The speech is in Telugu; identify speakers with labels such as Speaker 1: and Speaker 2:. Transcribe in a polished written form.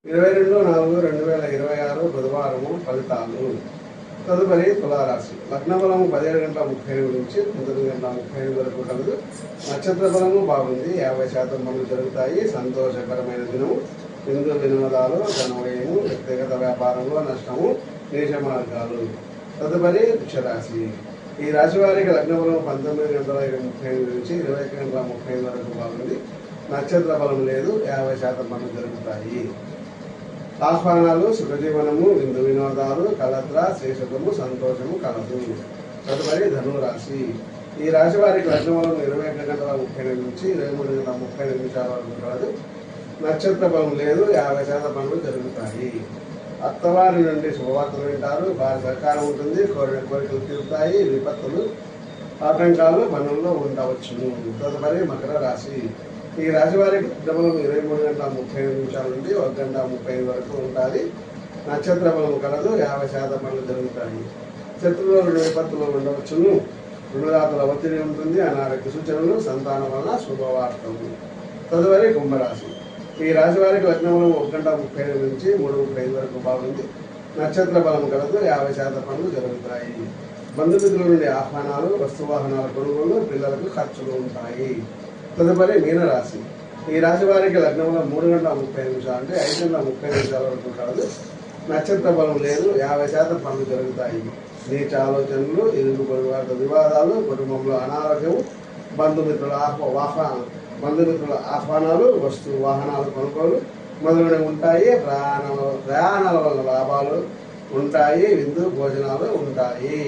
Speaker 1: 22/4/2026 బుధవారము ఫలితాలు. తదుపరి తులారాశి. లగ్న బలము 17:38 నుంచి 19:35 వరకు కలదు. నక్షత్ర బలము బాగుంది. 50% పనులు జరుగుతాయి. సంతోషకరమైన దినము. విందు వినోదాలు, ధనవ్యయము, వ్యక్తిగత వ్యాపారంలో నష్టము, నీచ మార్గాలు. తదుపరి వృషరాశి. ఈ రాశి వారికి లగ్న బలం 19:35 నుంచి 21:30 వరకు బాగుంది. నక్షత్ర బలం లేదు. 50% పనులు జరుగుతాయి. ఆహ్వానాలు, సుఖజీవనము, విందు వినోదాలు, కలత్ర, శేషతము, సంతోషము కలదు. తదుపరి ధనురాశి. ఈ రాశి వారికి లగ్నబలం 21:30 నుంచి 23:30 వరకు కలదు. నక్షత్ర బలం లేదు. 50% పనులు జరుగుతాయి. అత్తవారి నుండి శుభవార్తలు వింటారు. వారి సహకారం ఉంటుంది. కోరికలు తీరుతాయి. విపత్తులు, ఆటంకాలు పనుల్లో ఉండవచ్చును. తదుపరి మకర రాశి. ఈ రాశి వారికి లగ్నబలం 23:30 నుండి 1:30 వరకు ఉంటుంది. నక్షత్ర బలం కలదు. 50% పనులు జరుగుతాయి. శత్రువుల విపత్తులు ఉండవచ్చును. రుణదాతల ఒత్తిడి ఉంటుంది. అనారోగ్య సూచనలు, సంతానం వలన శుభవార్తలు. తదుపరి కుంభరాశి. ఈ రాశి వారికి లగ్నబలం 1:30 నుంచి 3:30 వరకు బాగుంది. నక్షత్ర బలం కలదు. 50% పనులు జరుగుతాయి. బంధుమిత్రుల నుండి ఆహ్వానాలు, వస్తువాహనాల కొనుగోలు, పిల్లలకు ఖర్చులు ఉంటాయి. తదుపరి మీనరాశి. ఈ రాశి వారికి లగ్నంలో 3:30 అంటే 5:30 వరకు కాదు. నక్షత్ర బలం లేదు. 50% పనులు జరుగుతాయి. నీచ ఆలోచనలు, ఇరుగు పొరుగు వారితో వివాదాలు, కుటుంబంలో అనారోగ్యము, బంధుమిత్రుల ఆహ్వానాలు, వస్తు వాహనాలు కొనుగోలు మొదలైనవి ఉంటాయి. ప్రయాణాల వల్ల లాభాలు ఉంటాయి. విందు భోజనాలు ఉంటాయి.